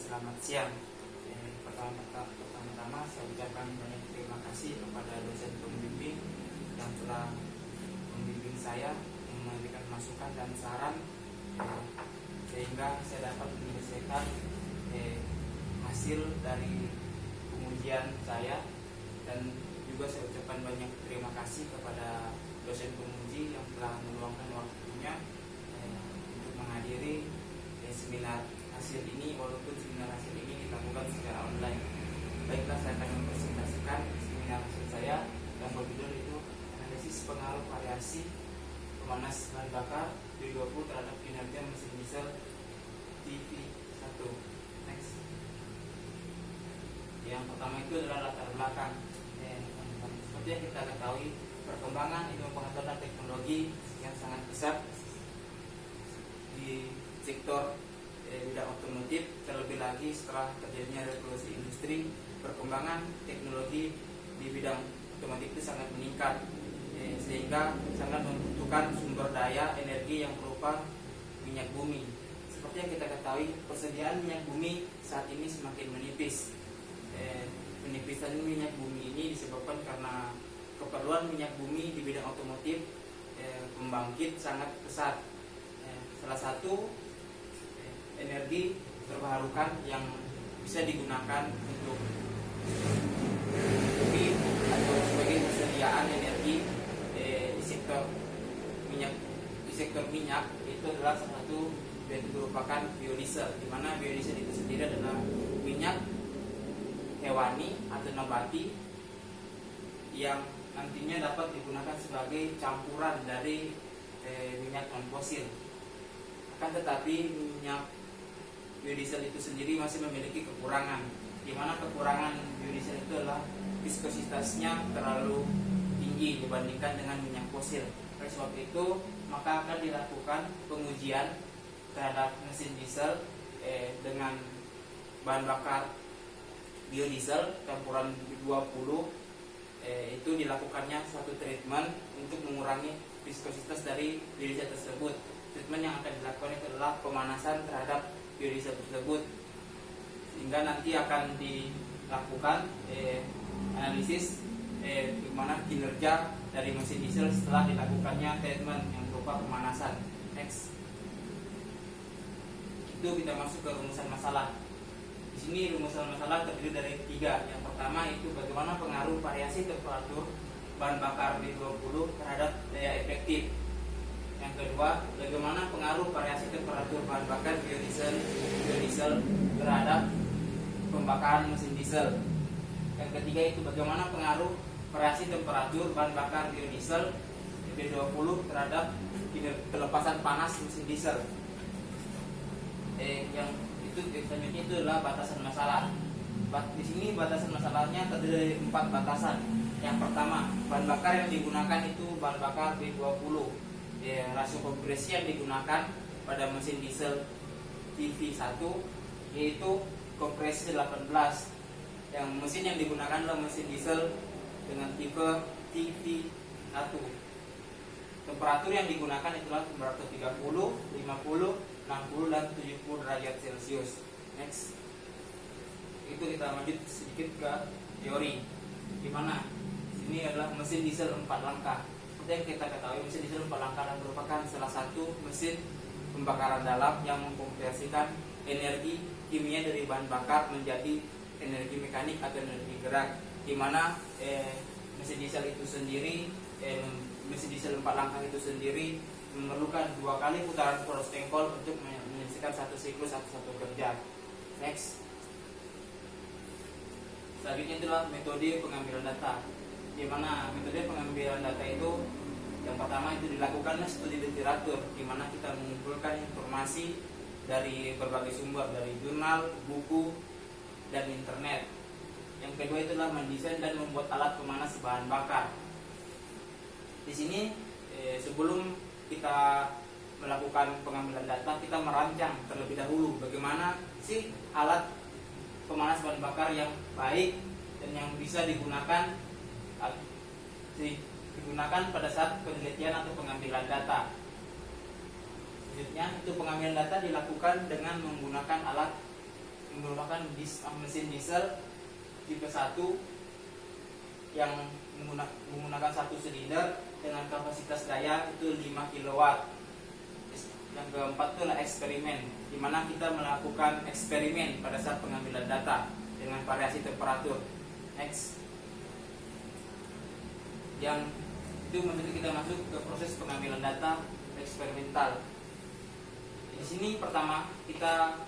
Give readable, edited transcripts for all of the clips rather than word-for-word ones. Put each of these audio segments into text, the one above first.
selamat siang. Pertama-tama saya ucapkan banyak terima kasih kepada dosen pembimbing yang telah membimbing saya, memberikan masukan dan saran sehingga saya dapat menyelesaikan hasil dari pengujian saya. Dan juga saya ucapkan banyak terima kasih kepada dosen penguji yang telah meluangkan waktunya untuk menghadiri seminar hasil ini, walaupun seminar hasil ini dilakukan secara online. Baiklah, saya akan mempresentasikan seminar hasil saya yang berjudul itu analisis pengaruh variasi pemanas bahan bakar B20 terhadap kinerja mesin diesel TV1. Next. Yang pertama itu adalah latar belakang. Seperti yang kita ketahui, perkembangan ilmu pengetahuan dan teknologi yang sangat pesat di sektor bidang otomotif, terlebih lagi setelah terjadinya revolusi industri, perkembangan teknologi di bidang otomotif itu sangat meningkat, sehingga sangat membutuhkan sumber daya energi yang berupa minyak bumi. Seperti yang kita ketahui, persediaan minyak bumi saat ini semakin menipis. Penipisan minyak bumi ini disebabkan karena keperluan minyak bumi di bidang otomotif pembangkit sangat pesat. Salah satu energi terbarukan yang bisa digunakan untuk atau sebagai persediaan energi di sektor minyak itu adalah salah satu, yaitu merupakan biodiesel, di mana biodiesel itu sendiri adalah minyak hewani atau nabati yang nantinya dapat digunakan sebagai campuran dari minyak non fosil. Akan tetapi minyak biodiesel itu sendiri masih memiliki kekurangan, di mana kekurangan biodiesel itu adalah viskositasnya terlalu tinggi dibandingkan dengan minyak fosil. Oleh sebab itu, maka akan dilakukan pengujian terhadap mesin diesel dengan bahan bakar biodiesel campuran 20. Itu dilakukannya suatu treatment untuk mengurangi viskositas dari biodiesel tersebut. Treatment yang akan dilakukan itu adalah pemanasan terhadap biodiesel tersebut, sehingga nanti akan dilakukan analisis bagaimana kinerja dari mesin diesel setelah dilakukannya treatment yang berupa pemanasan. Next. Itu kita masuk ke rumusan masalah. Di sini rumusan masalah terdiri dari 3. Yang pertama itu bagaimana pengaruh variasi temperatur bahan bakar B20 terhadap daya efektif. Yang kedua, bagaimana pengaruh variasi temperatur bahan bakar biodiesel terhadap pembakaran mesin diesel. Yang ketiga itu bagaimana pengaruh variasi temperatur bahan bakar biodiesel B20 terhadap pelepasan panas mesin diesel. Yang itu selanjutnya itu adalah batasan masalah. Di sini batasan masalahnya terdiri dari 4 batasan. Yang pertama, bahan bakar yang digunakan itu bahan bakar B20. Rasio kompresi yang digunakan pada mesin diesel TV1 yaitu kompresi 18. Yang mesin yang digunakan adalah mesin diesel dengan tipe TV1. Temperatur yang digunakan itulah temperatur 30, 50, 60 dan 70 derajat Celcius. Next. Itu kita lanjut sedikit ke teori. Di mana ini adalah mesin diesel 4 langkah. Seperti yang kita ketahui, mesin diesel 4 langkah merupakan salah satu mesin pembakaran dalam yang mengkonversikan energi kimia dari bahan bakar menjadi energi mekanik atau energi gerak. Di mana mesin diesel itu sendiri, mesin diesel 4 langkah itu sendiri memerlukan 2 kali putaran poros tengkol untuk menyelesaikan satu siklus atau satu kerja. Next. Selanjutnya itulah metode pengambilan data. Di mana metode pengambilan data itu yang pertama itu dilakukannya studi literatur, di mana kita mengumpulkan informasi dari berbagai sumber, dari jurnal, buku, dan internet. Yang kedua itulah mendesain dan membuat alat pemanas bahan bakar. Di sini sebelum kita melakukan pengambilan data, kita merancang terlebih dahulu bagaimana sih alat pemanas bahan bakar yang baik dan yang bisa digunakan pada saat penelitian atau pengambilan data. Selanjutnya itu pengambilan data dilakukan dengan menggunakan alat menggunakan mesin diesel tipe 1 yang menggunakan satu silinder dengan kapasitas daya itu 5 kW. Yang keempat itu adalah eksperimen, di mana kita melakukan eksperimen pada saat pengambilan data dengan variasi temperatur. Next. Yang itu menjadi kita masuk ke proses pengambilan data eksperimental. Di sini pertama kita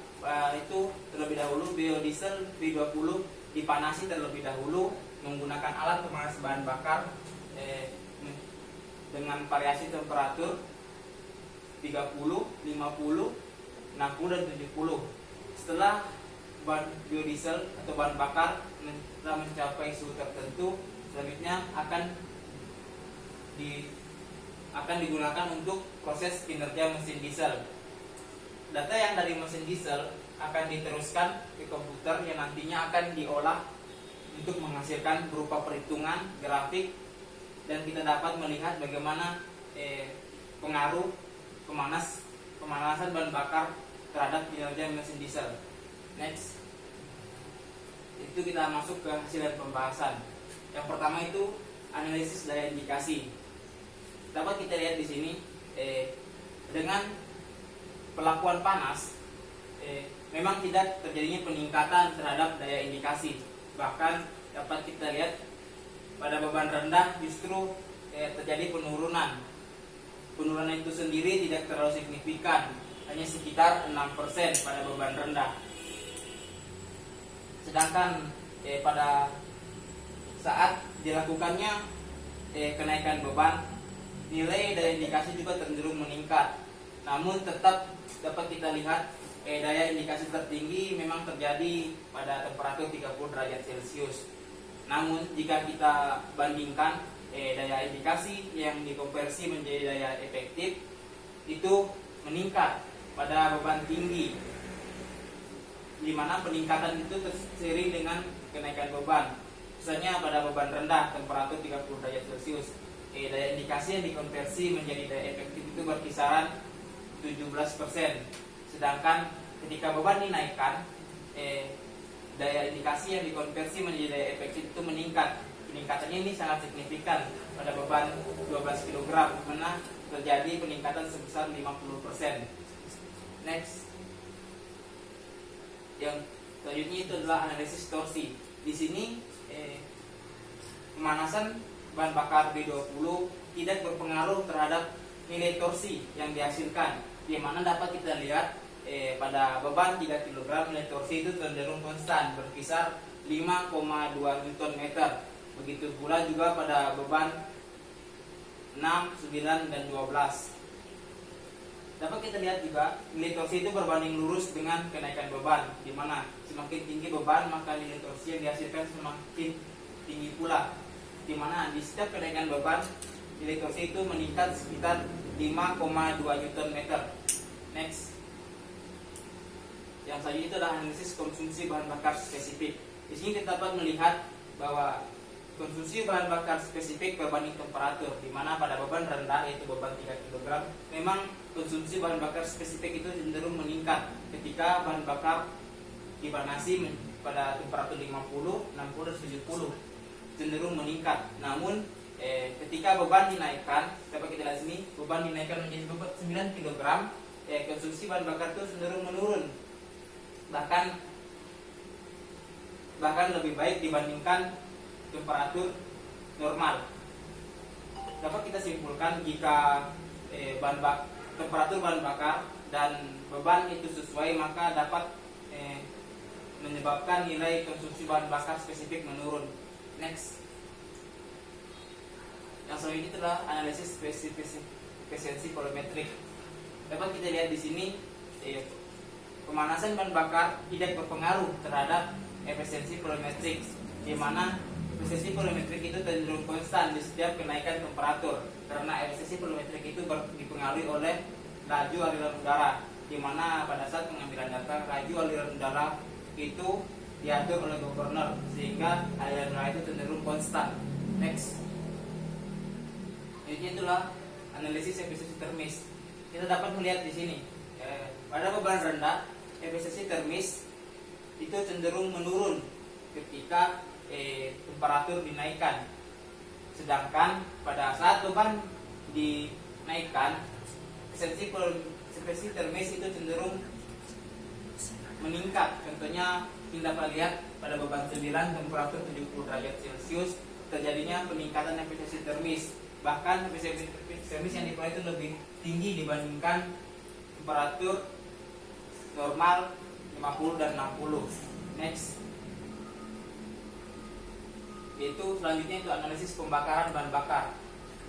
itu terlebih dahulu biodiesel V20 dipanasi terlebih dahulu menggunakan alat pemanas bahan bakar dengan variasi temperatur 30, 50, 60 dan 70. Setelah bahan biodiesel atau bahan bakar telah mencapai suhu tertentu, selanjutnya akan digunakan untuk proses kinerja mesin diesel. Data yang dari mesin diesel akan diteruskan ke komputer yang nantinya akan diolah untuk menghasilkan berupa perhitungan grafik, dan kita dapat melihat bagaimana pengaruh pemanasan bahan bakar terhadap kinerja mesin diesel. Next, itu kita masuk ke hasil dan pembahasan. Yang pertama itu analisis daya indikasi. Dapat kita lihat di sini dengan pelakuan panas memang tidak terjadinya peningkatan terhadap daya indikasi. Bahkan dapat kita lihat pada beban rendah justru terjadi penurunan. Penurunan itu sendiri tidak terlalu signifikan, hanya sekitar 6% pada beban rendah. Sedangkan pada saat dilakukannya kenaikan beban, nilai daya indikasi juga cenderung meningkat. Namun tetap dapat kita lihat daya indikasi tertinggi memang terjadi pada temperatur 30 derajat Celcius. Namun jika kita bandingkan daya indikasi yang dikonversi menjadi daya efektif itu meningkat pada beban tinggi, di mana peningkatan itu seiring dengan kenaikan beban. Misalnya pada beban rendah temperatur 30 derajat Celcius, daya indikasi yang dikonversi menjadi daya efektif itu berkisaran 17%. Sedangkan ketika beban dinaikkan, daya indikasi yang dikonversi menjadi daya efektif itu meningkat. Peningkatannya ini sangat signifikan pada beban 12 kg, di mana terjadi peningkatan sebesar 50%. Next. Yang selanjutnya itu adalah analisis torsi. Di sini pemanasan bahan bakar B20 tidak berpengaruh terhadap nilai torsi yang dihasilkan, di mana dapat kita lihat pada beban 3 kg nilai torsi itu cenderung konstan berkisar 5,2 Nm. Begitu pula juga pada beban 6, 9, dan 12. Dapat kita lihat juga nilai torsi itu berbanding lurus dengan kenaikan beban, di mana semakin tinggi beban maka nilai torsi yang dihasilkan semakin tinggi pula, di mana di setiap kenaikan beban nilai torsi itu meningkat sekitar 5,2 Nm. Next. Yang selanjutnya itu adalah analisis konsumsi bahan bakar spesifik. Di sini kita dapat melihat bahwa konsumsi bahan bakar spesifik berbanding temperatur, di mana pada beban rendah yaitu beban 3 kg memang konsumsi bahan bakar spesifik itu cenderung meningkat ketika bahan bakar dipanasi pada temperatur 50, 60, dan 70 cenderung meningkat. Namun ketika beban dinaikkan, dapat kita lihat sini beban dinaikkan menjadi beban 9 kg, konsumsi bahan bakar itu cenderung menurun, bahkan lebih baik dibandingkan temperatur normal. Dapat kita simpulkan jika temperatur bahan bakar dan beban itu sesuai, maka dapat menyebabkan nilai konsumsi bahan bakar spesifik menurun. Next. Yang selanjutnya adalah analisis efisiensi volumetrik. Dapat kita lihat di sini pemanasan bahan bakar tidak berpengaruh terhadap efisiensi volumetrik, di mana efisiensi volumetrik itu cenderung konstan di setiap kenaikan temperatur, karena efisiensi volumetrik itu dipengaruhi oleh laju aliran udara, di mana pada saat pengambilan data laju aliran udara itu diatur oleh governor sehingga aliran udara itu cenderung konstan. Next. Jadi itulah analisis efisiensi termis. Kita dapat melihat di sini pada beban rendah efisiensi termis itu cenderung menurun ketika temperatur dinaikkan. Sedangkan pada saat beban dinaikkan, eksistensi termis itu cenderung meningkat. Contohnya kita dapat lihat pada beban 9 temperatur 70 derajat Celcius terjadinya peningkatan efisiensi termis. Bahkan efisiensi termis yang diperoleh itu lebih tinggi dibandingkan temperatur normal 50 dan 60. Next, yaitu selanjutnya itu analisis pembakaran bahan bakar.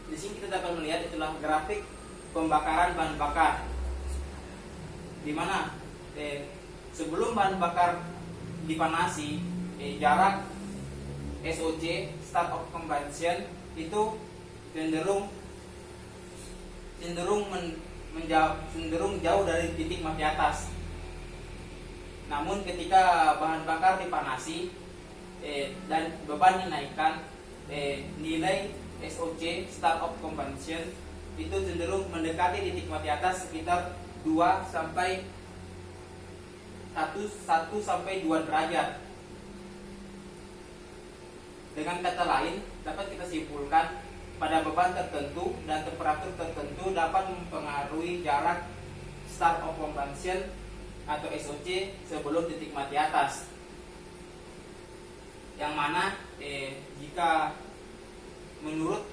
Di sini kita dapat melihat itulah grafik pembakaran bahan bakar, di mana sebelum bahan bakar dipanasi, jarak SOC start of combustion itu cenderung jauh dari titik mati atas. Namun ketika bahan bakar dipanasi dan beban dinaikkan, nilai SOC start of combustion itu cenderung mendekati titik mati atas sekitar 1 sampai 2 derajat. Dengan kata lain, dapat kita simpulkan pada beban tertentu dan temperatur tertentu dapat mempengaruhi jarak start of combustion atau SOC sebelum titik mati atas. Yang mana jika menurut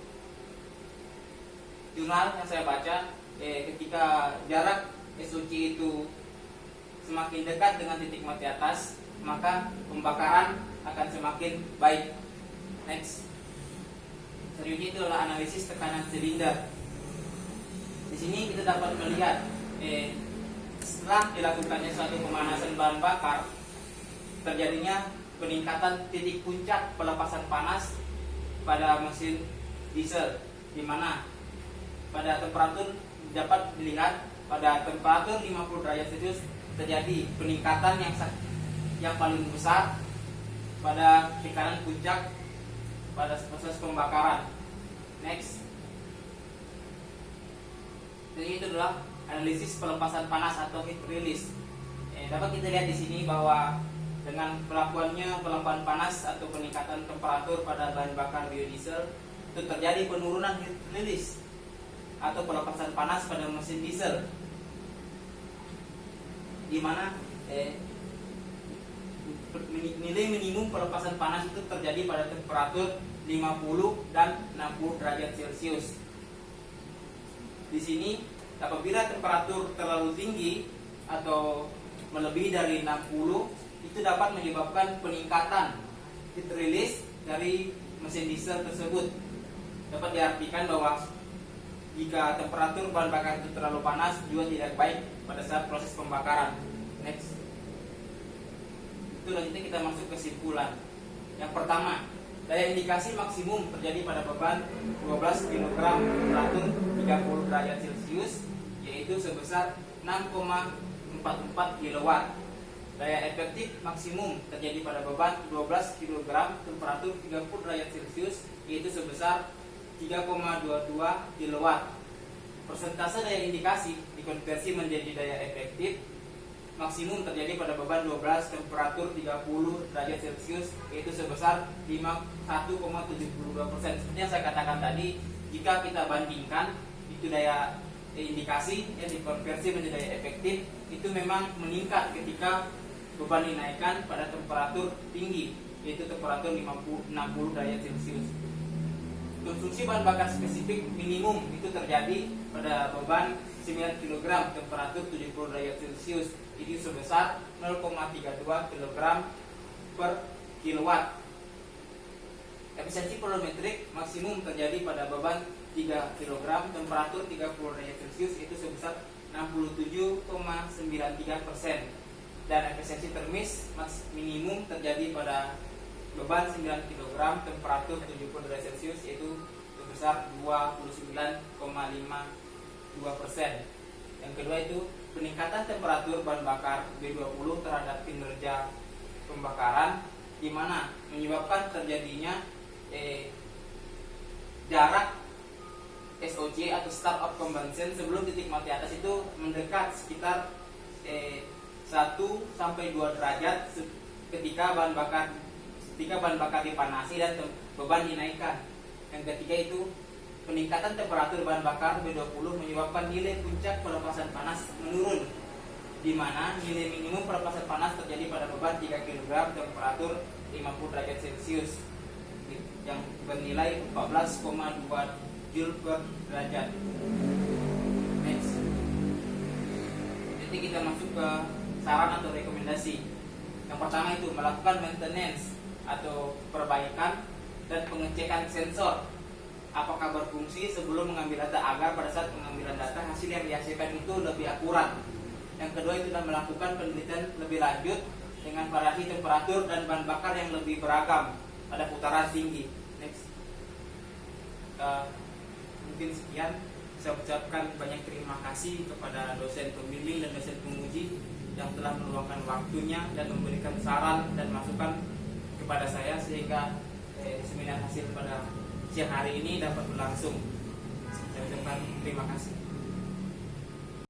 jurnal yang saya baca, ketika jarak SOC itu semakin dekat dengan titik mati atas, maka pembakaran akan semakin baik. Next, selanjutnya itu adalah analisis tekanan silinder. Di sini kita dapat melihat setelah dilakukannya suatu pemanasan bahan bakar, terjadinya peningkatan titik puncak pelepasan panas pada mesin diesel, di mana pada temperatur dapat dilihat pada temperatur 50 derajat Celcius terjadi peningkatan yang paling besar pada tekanan puncak pada proses pembakaran. Next, jadi itu adalah analisis pelepasan panas atau heat release. Dapat kita lihat di sini bahwa dengan pelakuannya pelepasan panas atau peningkatan temperatur pada bahan bakar biodiesel, itu terjadi penurunan heat release atau pelepasan panas pada mesin diesel, di mana nilai minimum pelepasan panas itu terjadi pada temperatur 50 dan 60 derajat Celcius. Di sini apabila temperatur terlalu tinggi atau melebihi dari 60, itu dapat menyebabkan peningkatan heat release dari mesin diesel tersebut. Dapat diartikan bahwa jika temperatur bahan bakar itu terlalu panas juga tidak baik pada saat proses pembakaran. Next, itu lanjutnya kita masuk kesimpulan. Yang pertama, daya indikasi maksimum terjadi pada beban 12 kg temperatur 30 derajat Celcius, yaitu sebesar 6,44 kW. Daya efektif maksimum terjadi pada beban 12 kg temperatur 30 derajat Celcius, yaitu sebesar 3,22 kW. Persentase daya indikasi dikonversi menjadi daya efektif maksimum terjadi pada beban 12 temperatur 30 derajat Celcius, yaitu sebesar 51,72%. Seperti yang saya katakan tadi, jika kita bandingkan itu daya indikasi yang dikonversi menjadi daya efektif itu memang meningkat ketika beban dinaikkan pada temperatur tinggi, yaitu temperatur 60 derajat Celcius. Konsumsi bahan bakar spesifik minimum itu terjadi pada beban 9 kg temperatur 70 derajat Celcius, itu sebesar 0,32 kg per kilowatt. Efisiensi volumetrik maksimum terjadi pada beban 3 kg temperatur 30 derajat Celcius, itu sebesar 67,93%. Dan efisiensi termis minimum terjadi pada beban 9 kg temperatur 70 derajat Celcius, yaitu sebesar 29,52%. Yang kedua itu peningkatan temperatur bahan bakar B20 terhadap kinerja pembakaran, di mana menyebabkan terjadinya jarak SOC atau start of combustion sebelum titik mati atas itu mendekat sekitar 1 sampai 2 derajat ketika bahan bakar dipanasi dan beban dinaikkan. Yang ketiga itu peningkatan temperatur bahan bakar B20 menyebabkan nilai puncak pelepasan panas menurun, di mana nilai minimum pelepasan panas terjadi pada beban 3 kg temperatur 50 derajat Celcius yang bernilai 14,2 Joule per derajat. Next. Jadi kita masuk ke saran atau rekomendasi. Yang pertama itu melakukan maintenance atau perbaikan dan pengecekan sensor apakah berfungsi sebelum mengambil data, agar pada saat pengambilan data hasil yang dihasilkan itu lebih akurat. Yang kedua itu adalah melakukan penelitian lebih lanjut dengan variasi temperatur dan bahan bakar yang lebih beragam pada putaran tinggi. Next. Mungkin sekian. Saya ucapkan banyak terima kasih kepada dosen pembimbing dan dosen penguji yang telah meluangkan waktunya dan memberikan saran dan masukan kepada saya sehingga seminar hasil pada siang hari ini dapat berlangsung. Saya ucapkan terima kasih.